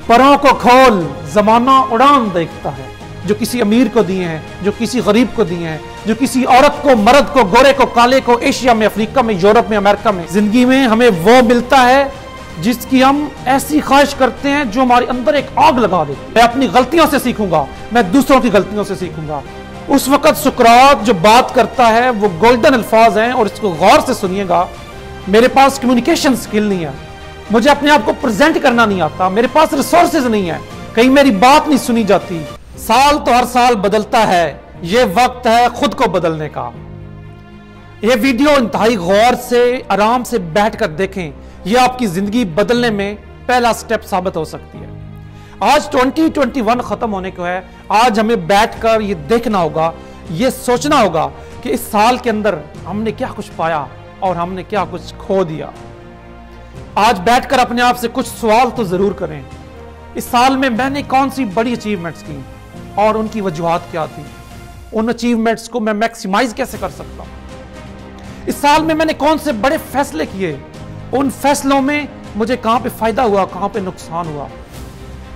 परों को खोल, जमाना उड़ान देखता है। जो किसी अमीर को दिए हैं, जो किसी गरीब को दिए हैं, जो किसी औरत को, मर्द को, गोरे को, काले को, एशिया में, अफ्रीका में, यूरोप में, अमेरिका में, जिंदगी में हमें वो मिलता है जिसकी हम ऐसी ख्वाहिश करते हैं जो हमारे अंदर एक आग लगा दे। मैं अपनी गलतियों से सीखूंगा, मैं दूसरों की गलतियों से सीखूंगा। उस वक्त सुकरात जो बात करता है वो गोल्डन अल्फाज हैं, और इसको गौर से सुनिएगा। मेरे पास कम्युनिकेशन स्किल नहीं है, मुझे अपने आप को प्रेजेंट करना नहीं आता, मेरे पास रिसोर्सेज नहीं है, कहीं मेरी बात नहीं सुनी जाती। साल तो हर साल बदलता है, ये वक्त है खुद को बदलने का। ये वीडियो इंतहाई गौर से, आराम से बैठकर देखें, यह आपकी जिंदगी बदलने में पहला स्टेप साबित हो सकती है। आज 2021 खत्म होने को है। आज हमें बैठकर ये देखना होगा, ये सोचना होगा कि इस साल के अंदर हमने क्या कुछ पाया और हमने क्या कुछ खो दिया। आज बैठकर अपने आप से कुछ सवाल तो जरूर करें। इस साल में मैंने कौन सी बड़ी अचीवमेंट्स की और उनकी वजूहात क्या थी? उन अचीवमेंट्स को मैं मैक्सिमाइज कैसे कर सकता हूं? इस साल में मैंने कौन से बड़े फैसले किए, उन फैसलों में मुझे कहां पे फायदा हुआ, कहां पे नुकसान हुआ?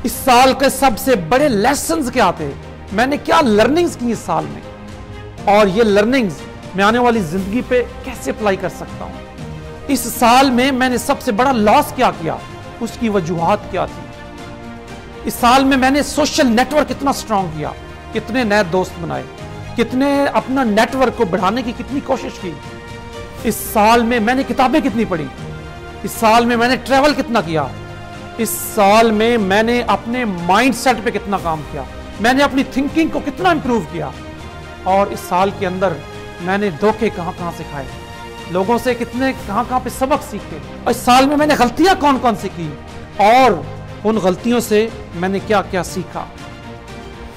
इस साल के सबसे बड़े लेसन्स क्या थे? मैंने क्या लर्निंग्स की इस साल में, और ये लर्निंग्स मैं आने वाली जिंदगी पे कैसे अप्लाई कर सकता हूं? इस साल में मैंने सबसे बड़ा लॉस क्या किया, उसकी वजूहात क्या थी? इस साल में मैंने सोशल नेटवर्क कितना स्ट्रांग किया, कितने नए दोस्त बनाए, कितने अपना नेटवर्क को बढ़ाने की कितनी कोशिश की? इस साल में मैंने किताबें कितनी पढ़ी? इस साल में मैंने ट्रैवल कितना किया? इस साल में मैंने अपने माइंडसेट पे कितना काम किया? मैंने अपनी थिंकिंग को कितना इंप्रूव किया? और इस साल के अंदर मैंने धोखे कहां कहां से खाए, लोगों से कितने कहां कहां पे सबक सीखे, और इस साल में मैंने गलतियां कौन कौन सी की और उन गलतियों से मैंने क्या क्या सीखा?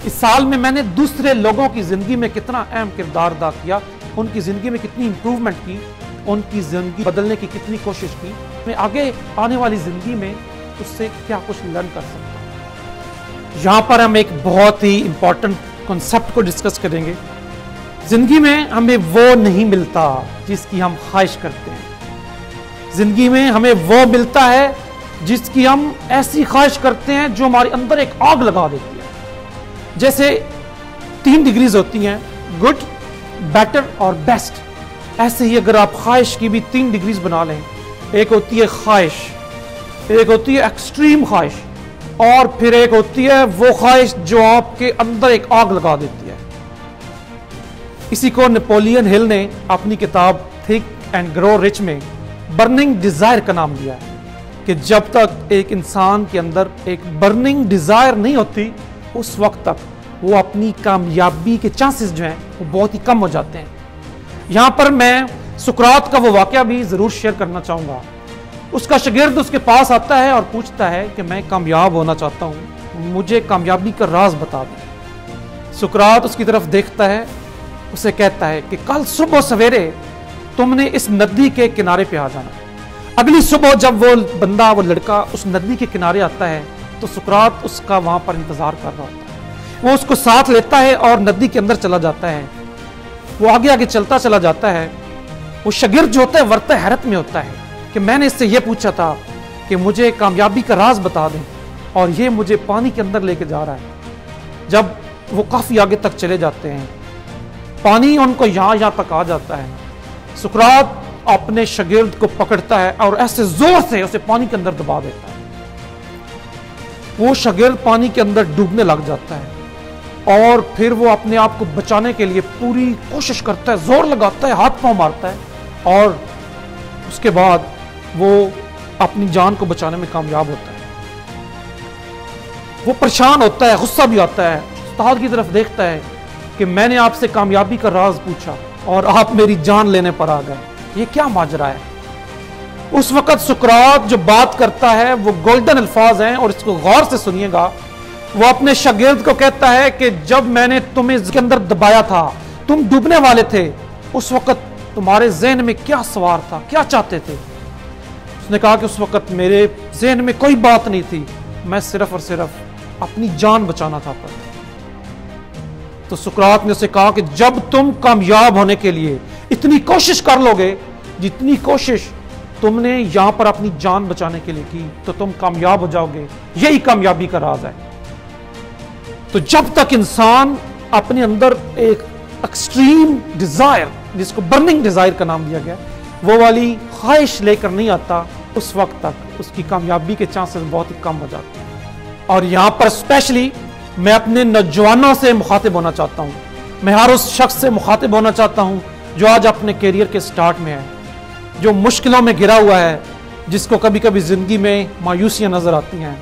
इस साल में मैंने दूसरे लोगों की जिंदगी में कितना अहम किरदार अदा किया, उनकी जिंदगी में कितनी इंप्रूवमेंट की, उनकी जिंदगी बदलने की कितनी कोशिश की। मैं आगे आने वाली जिंदगी में उससे क्या कुछ लर्न कर सकता हूं। यहां पर हम एक बहुत ही इंपॉर्टेंट कॉन्सेप्ट को डिस्कस करेंगे। जिंदगी में हमें वो नहीं मिलता जिसकी हम ख्वाहिश करते हैं। जिंदगी में हमें वो मिलता है जिसकी हम ऐसी ख्वाहिश करते हैं जो हमारे अंदर एक आग लगा देती है। जैसे 3 डिग्रीज होती हैं, गुड, बेटर और बेस्ट। ऐसे ही अगर आप ख्वाहिश की भी 3 डिग्रीज बना लें, एक होती है ख्वाहिश, एक होती है एक्सट्रीम ख्वाहिश, और फिर एक होती है वो ख्वाहिश जो आपके अंदर एक आग लगा देती है। इसी को नेपोलियन हिल ने अपनी किताब थिंक एंड ग्रो रिच में बर्निंग डिजायर का नाम दिया है कि जब तक एक इंसान के अंदर एक बर्निंग डिजायर नहीं होती, उस वक्त तक वो अपनी कामयाबी के चांसेस जो हैं वो बहुत ही कम हो जाते हैं। यहां पर मैं सुकरात का वो वाकया भी जरूर शेयर करना चाहूंगा। उसका शागिर्द उसके पास आता है और पूछता है कि मैं कामयाब होना चाहता हूं, मुझे कामयाबी का राज बता दें। सुकरात उसकी तरफ देखता है, उसे कहता है कि कल सुबह सवेरे तुमने इस नदी के किनारे पे आ जाना। अगली सुबह जब वो बंदा, वो लड़का उस नदी के किनारे आता है तो सुकरात उसका वहां पर इंतजार कर रहा होता है। वो उसको साथ लेता है और नदी के अंदर चला जाता है। वो आगे आगे चलता चला जाता है। वो शागिर्द जो होता है वर्ता हैरत में होता है कि मैंने इससे ये पूछा था कि मुझे कामयाबी का राज बता दें, और ये मुझे पानी के अंदर लेके जा रहा है। जब वो काफी आगे तक चले जाते हैं, पानी उनको यहां तक आ जाता है। सुकरात अपने शागिर्द को पकड़ता है और ऐसे जोर से उसे पानी के अंदर दबा देता है। वो शागिर्द पानी के अंदर डूबने लग जाता है, और फिर वो अपने आप को बचाने के लिए पूरी कोशिश करता है, जोर लगाता है, हाथ पांव मारता है, और उसके बाद वो अपनी जान को बचाने में कामयाब होता है। वो परेशान होता है, गुस्सा भी आता है, उस्ताद की तरफ देखता है कि मैंने आपसे कामयाबी का राज पूछा और आप मेरी जान लेने पर आ गए, ये क्या माजरा है? उस वक्त सुकरात जो बात करता है वो गोल्डन अल्फाज हैं, और इसको गौर से सुनिएगा। वो अपने शागिर्द को कहता है कि जब मैंने तुम्हें इसके अंदर दबाया था, तुम डूबने वाले थे, उस वक्त तुम्हारे ज़हन में क्या सवार था, क्या चाहते थे? उसने कहा कि उस वक्त मेरे ज़हन में कोई बात नहीं थी, मैं सिर्फ और सिर्फ अपनी जान बचाना था। पर तो सुकरात ने उसे कहा कि जब तुम कामयाब होने के लिए इतनी कोशिश कर लोगे जितनी कोशिश तुमने यहां पर अपनी जान बचाने के लिए की तो तुम कामयाब हो जाओगे। यही कामयाबी का राज है। तो जब तक इंसान अपने अंदर एक एक्सट्रीम डिजायर, जिसको बर्निंग डिजायर का नाम दिया गया, वो वाली ख्वाहिश लेकर नहीं आता, उस वक्त तक उसकी कामयाबी के चांसेस बहुत ही कम हो जाते हैं। और यहां पर स्पेशली मैं अपने नौजवानों से मुखातिब होना चाहता हूं। मैं हर उस शख्स से मुखातिब होना चाहता हूं जो आज अपने करियर के स्टार्ट में है, जो मुश्किलों में घिरा हुआ है, जिसको कभी कभी जिंदगी में मायूसियां नजर आती हैं।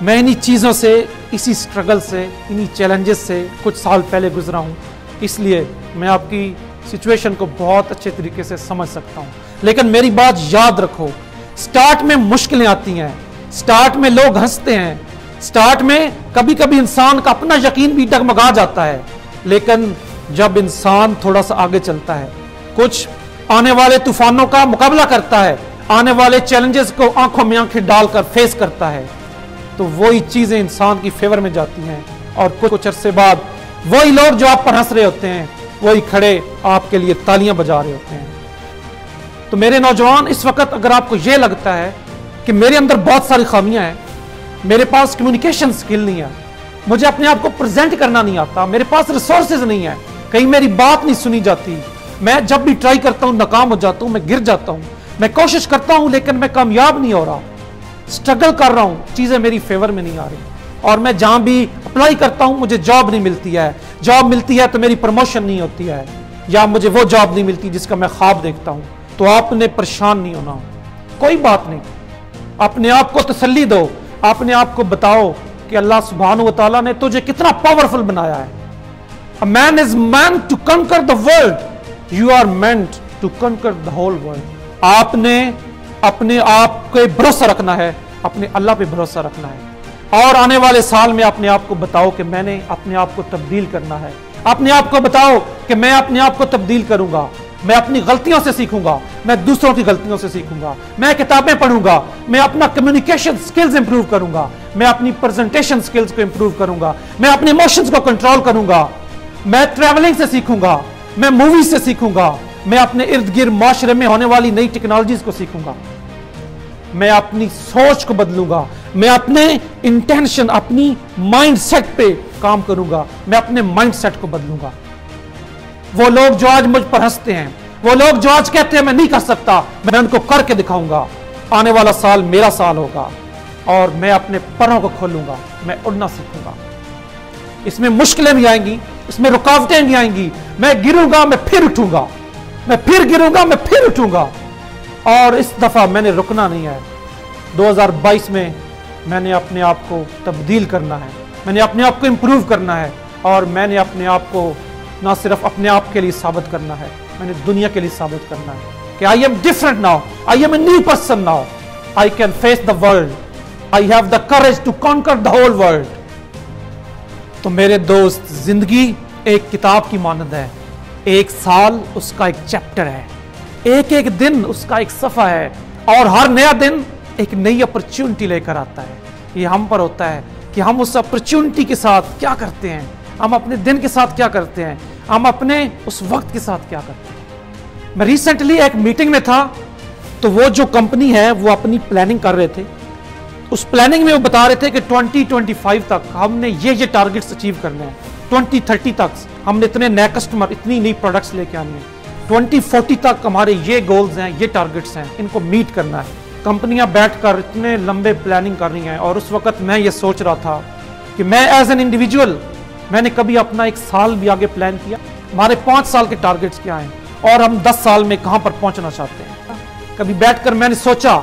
मैं इन्हीं चीज़ों से, इसी स्ट्रगल से, इन्हीं चैलेंजेस से कुछ साल पहले गुजरा हूं, इसलिए मैं आपकी सिचुएशन को बहुत अच्छे तरीके से समझ सकता हूं। लेकिन मेरी बात याद रखो, स्टार्ट में मुश्किलें आती हैं, स्टार्ट में लोग हंसते हैं, स्टार्ट में कभी कभी इंसान का अपना यकीन भी डगमगा जाता है। लेकिन जब इंसान थोड़ा सा आगे चलता है, कुछ आने वाले तूफानों का मुकाबला करता है, आने वाले चैलेंजेस को आंखों में आंखें डालकर फेस करता है, तो वही चीजें इंसान की फेवर में जाती हैं। और कुछ अरसे बाद वही लोग जो आप पर हंस रहे होते हैं, वही खड़े आपके लिए तालियां बजा रहे होते हैं। तो मेरे नौजवान, इस वक्त अगर आपको यह लगता है कि मेरे अंदर बहुत सारी खामियां हैं, मेरे पास कम्युनिकेशन स्किल नहीं है, मुझे अपने आप को प्रेजेंट करना नहीं आता, मेरे पास रिसोर्सेज नहीं है, कहीं मेरी बात नहीं सुनी जाती, मैं जब भी ट्राई करता हूं नाकाम हो जाता हूं, मैं गिर जाता हूं, मैं कोशिश करता हूं लेकिन मैं कामयाब नहीं हो रहा, स्ट्रगल कर रहा हूं, चीजें मेरी फेवर में नहीं आ रही, और मैं जहां भी अप्लाई करता हूं मुझे जॉब नहीं मिलती है, जॉब मिलती है तो मेरी प्रमोशन नहीं होती है, या मुझे वो जॉब नहीं मिलती जिसका मैं ख्वाब देखता हूं। तो आपने परेशान नहीं होना, कोई बात नहीं, अपने आप को तसल्ली दो, अपने आप को बताओ कि अल्लाह सुब्हानहू व तआला ने तुझे कितना पावरफुल बनाया है। A man is meant to conquer the world. You are meant to conquer the whole world. आपने अपने आप पे भरोसा रखना है, अपने अल्लाह पे भरोसा रखना है, और आने वाले साल में अपने आप को बताओ कि मैंने अपने आप को तब्दील करना है। अपने आप को बताओ कि मैं अपने आप को तब्दील करूंगा, मैं अपनी गलतियों से सीखूंगा, मैं दूसरों की गलतियों से सीखूंगा, मैं किताबें पढ़ूंगा, मैं अपना कम्युनिकेशन स्किल्स इंप्रूव करूंगा, मैं अपनी प्रेजेंटेशन स्किल्स को इंप्रूव करूंगा, मैं अपने इमोशंस को कंट्रोल करूंगा, मैं ट्रैवलिंग से सीखूंगा, मैं मूवीज से सीखूंगा, मैं अपने इर्द गिर्द माशरे में होने वाली नई टेक्नोलॉजीज को सीखूंगा, मैं अपनी सोच को बदलूंगा, मैं अपने इंटेंशन, अपनी माइंडसेट पे काम करूंगा, मैं अपने माइंडसेट को बदलूंगा। वो लोग जो आज मुझ पर हंसते हैं, वो लोग जो आज कहते हैं मैं नहीं कर सकता, मैं उनको करके दिखाऊंगा। आने वाला साल मेरा साल होगा और मैं अपने परों को खोलूंगा, मैं उड़ना सीखूंगा। इसमें मुश्किलें भी आएंगी, इसमें रुकावटें भी आएंगी, मैं गिरूंगा, मैं फिर उठूंगा, मैं फिर गिरूंगा, मैं फिर उठूंगा, और इस दफा मैंने रुकना नहीं है। 2022 में मैंने अपने आप को तब्दील करना है, मैंने अपने आप को इंप्रूव करना है, और मैंने अपने आप को ना सिर्फ अपने आप के लिए साबित करना है, मैंने दुनिया के लिए साबित करना है कि I am different now, I am a new person now, I can face the world, I have the courage to conquer the whole world. तो मेरे दोस्त, जिंदगी एक किताब की मानंद है, एक साल उसका एक चैप्टर है, एक एक दिन उसका एक सफ़ा है, और हर नया दिन एक नई अपॉर्चुनिटी लेकर आता है। ये हम पर होता है कि हम उस अपॉर्चुनिटी के साथ क्या करते हैं, हम अपने दिन के साथ क्या करते हैं, हम अपने उस वक्त के साथ क्या करते हैं। मैं रिसेंटली एक मीटिंग में था, तो वो जो कंपनी है वो अपनी प्लानिंग कर रहे थे। उस प्लानिंग में वो बता रहे थे कि 2025 तक हमने ये टारगेट्स अचीव करने हैं, 2030 तक हमने इतने नए कस्टमर, इतनी नई प्रोडक्ट्स लेके आनी है, 2040 तक हमारे ये गोल्स हैं, ये टारगेट्स हैं, इनको मीट करना है। कंपनियां बैठकर इतने लंबे प्लानिंग कर रही हैं, और उस वक्त मैं ये सोच रहा था कि मैं एज एन इंडिविजुअल, मैंने कभी अपना एक साल भी आगे प्लान किया, हमारे 5 साल के टारगेट्स क्या हैं और हम 10 साल में कहां पर पहुंचना चाहते हैं। कभी बैठकर मैंने सोचा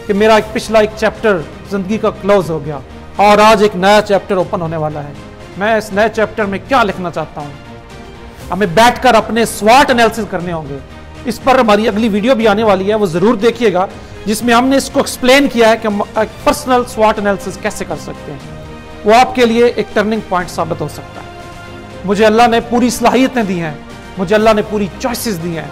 कि मेरा पिछला एक चैप्टर जिंदगी का क्लोज हो गया और आज एक नया चैप्टर ओपन होने वाला है। मैं इस नए चैप्टर में क्या लिखना चाहता हूं, हमें बैठकर अपने स्वॉट एनालिसिस करने होंगे। इस पर हमारी अगली वीडियो भी आने वाली है, वो जरूर देखिएगा, जिसमें हमने इसको एक्सप्लेन किया है कि हम पर्सनल स्वॉट एनालिसिस कैसे कर सकते हैं। वो आपके लिए एक टर्निंग पॉइंट साबित हो सकता है। मुझे अल्लाह ने पूरी सलाहियतें दी हैं, मुझे अल्लाह ने पूरी चॉइसेस दी हैं,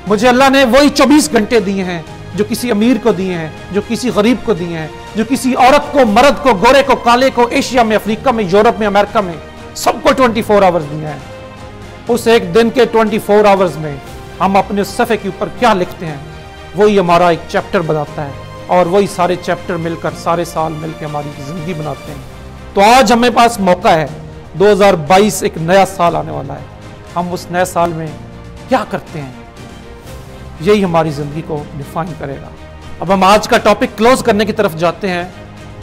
मुझे अल्लाह ने वही 24 घंटे दिए हैं जो किसी अमीर को दिए हैं, जो किसी गरीब को दिए हैं, जो किसी औरत को, मर्द को, गोरे को, काले को, एशिया में, अफ्रीका में, यूरोप में, अमेरिका में, सबको 24 आवर्स दिए हैं। उस एक दिन के 24 आवर्स में हम अपने सफ़े के ऊपर क्या लिखते हैं, वही हमारा एक चैप्टर बनाता है और वही सारे चैप्टर मिलकर सारे साल मिलकर हमारी ज़िंदगी बनाते हैं। तो आज हमें पास मौका है, 2022 एक नया साल आने वाला है, हम उस नए साल में क्या करते हैं यही हमारी ज़िंदगी को डिफाइन करेगा। अब हम आज का टॉपिक क्लोज करने की तरफ जाते हैं,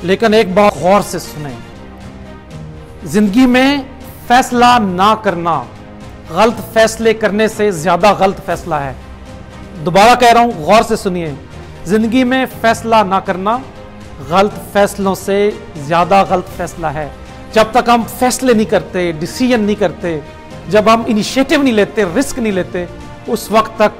लेकिन एक बात गौर से सुने। जिंदगी में फैसला ना करना गलत फैसले करने से ज्यादा गलत फैसला है। दोबारा कह रहा हूं, गौर से सुनिए। जिंदगी में फैसला ना करना गलत फैसलों से ज्यादा गलत फैसला है। जब तक हम फैसले नहीं करते, डिसीजन नहीं करते, जब हम इनिशिएटिव नहीं लेते, रिस्क नहीं लेते, उस वक्त तक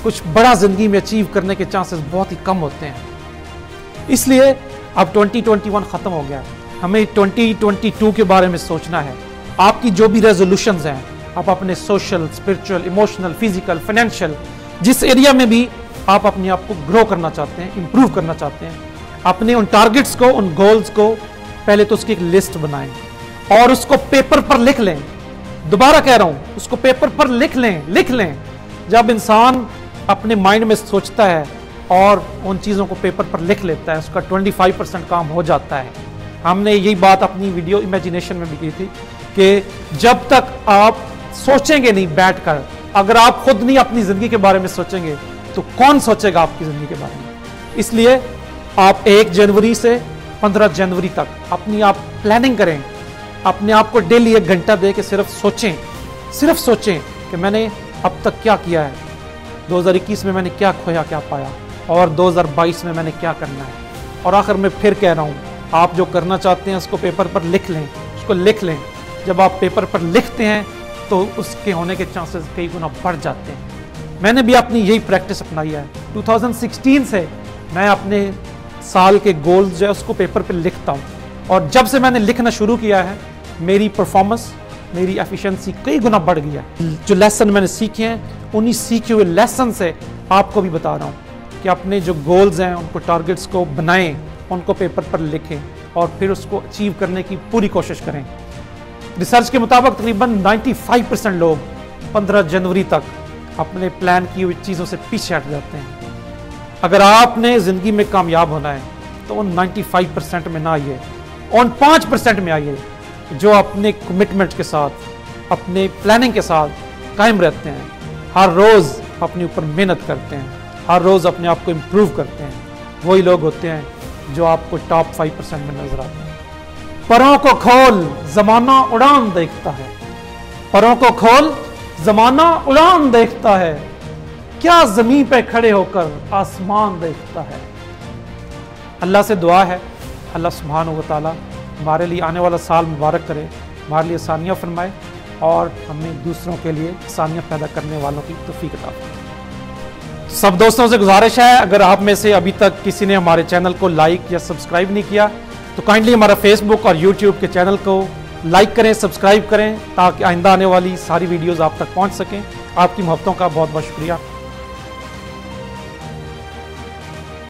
कुछ बड़ा जिंदगी में अचीव करने के चांसेस बहुत ही कम होते हैं। इसलिए अब 2021 खत्म हो गया, हमें 2022 के बारे में सोचना है। आपकी जो भी रेजोल्यूशंस हैं, आप अपने social, spiritual, emotional, physical, financial, जिस एरिया में भी आप अपने आप को ग्रो करना चाहते हैं, इंप्रूव करना चाहते हैं, अपने उन टारगेट्स को, उन गोल्स को पहले तो उसकी एक लिस्ट बनाएं और उसको पेपर पर लिख लें। दोबारा कह रहा हूं, उसको पेपर पर लिख लें। जब इंसान अपने माइंड में सोचता है और उन चीज़ों को पेपर पर लिख लेता है, उसका 25% काम हो जाता है। हमने यही बात अपनी वीडियो इमेजिनेशन में भी की थी कि जब तक आप सोचेंगे नहीं बैठकर, अगर आप खुद नहीं अपनी ज़िंदगी के बारे में सोचेंगे तो कौन सोचेगा आपकी ज़िंदगी के बारे में। इसलिए आप 1 जनवरी से 15 जनवरी तक अपनी आप प्लानिंग करें। अपने आप को डेली 1 घंटा दे के सिर्फ सोचें कि मैंने अब तक क्या किया है, 2021 में मैंने क्या खोया, क्या पाया, और 2022 में मैंने क्या करना है। और आखिर में फिर कह रहा हूँ, आप जो करना चाहते हैं उसको पेपर पर लिख लें। जब आप पेपर पर लिखते हैं तो उसके होने के चांसेस कई गुना बढ़ जाते हैं। मैंने भी अपनी यही प्रैक्टिस अपनाई है। 2016 से मैं अपने साल के गोल्स जो है उसको पेपर पर लिखता हूँ, और जब से मैंने लिखना शुरू किया है मेरी परफॉर्मेंस, मेरी एफिशिएंसी कई गुना बढ़ गया। जो लेसन मैंने सीखे हैं, उन्हीं सीखे हुए लेसन से आपको भी बता रहा हूँ कि अपने जो गोल्स हैं उनको, टारगेट्स को बनाएं, उनको पेपर पर लिखें और फिर उसको अचीव करने की पूरी कोशिश करें। रिसर्च के मुताबिक तकरीबन 95% लोग 15 जनवरी तक अपने प्लान की हुई चीज़ों से पीछे हट जाते हैं। अगर आपने ज़िंदगी में कामयाब होना है तो उन 95% में ना आइए, उन 5% में आइए जो अपने कमिटमेंट के साथ, अपने प्लानिंग के साथ कायम रहते हैं, हर रोज़ अपने ऊपर मेहनत करते हैं, हर रोज़ अपने आप को इम्प्रूव करते हैं। वही लोग होते हैं जो आपको टॉप 5% में नजर आते हैं। परों को खोल, ज़माना उड़ान देखता है। परों को खोल, ज़माना उड़ान देखता है। क्या ज़मीन पे खड़े होकर आसमान देखता है। अल्लाह से दुआ है, अल्लाह सुब्हानहू व तआला हमारे लिए आने वाला साल मुबारक करे, हमारे लिए आसानियाँ फरमाए और हमें दूसरों के लिए आसानियाँ पैदा करने वालों की तौफीक अता फरमाए। सब दोस्तों से गुजारिश है, अगर आप में से अभी तक किसी ने हमारे चैनल को लाइक या सब्सक्राइब नहीं किया तो काइंडली हमारा फेसबुक और यूट्यूब के चैनल को लाइक करें, सब्सक्राइब करें, ताकि आइंदा आने वाली सारी वीडियोज़ आप तक पहुँच सकें। आपकी मोहब्बतों का बहुत बहुत शुक्रिया।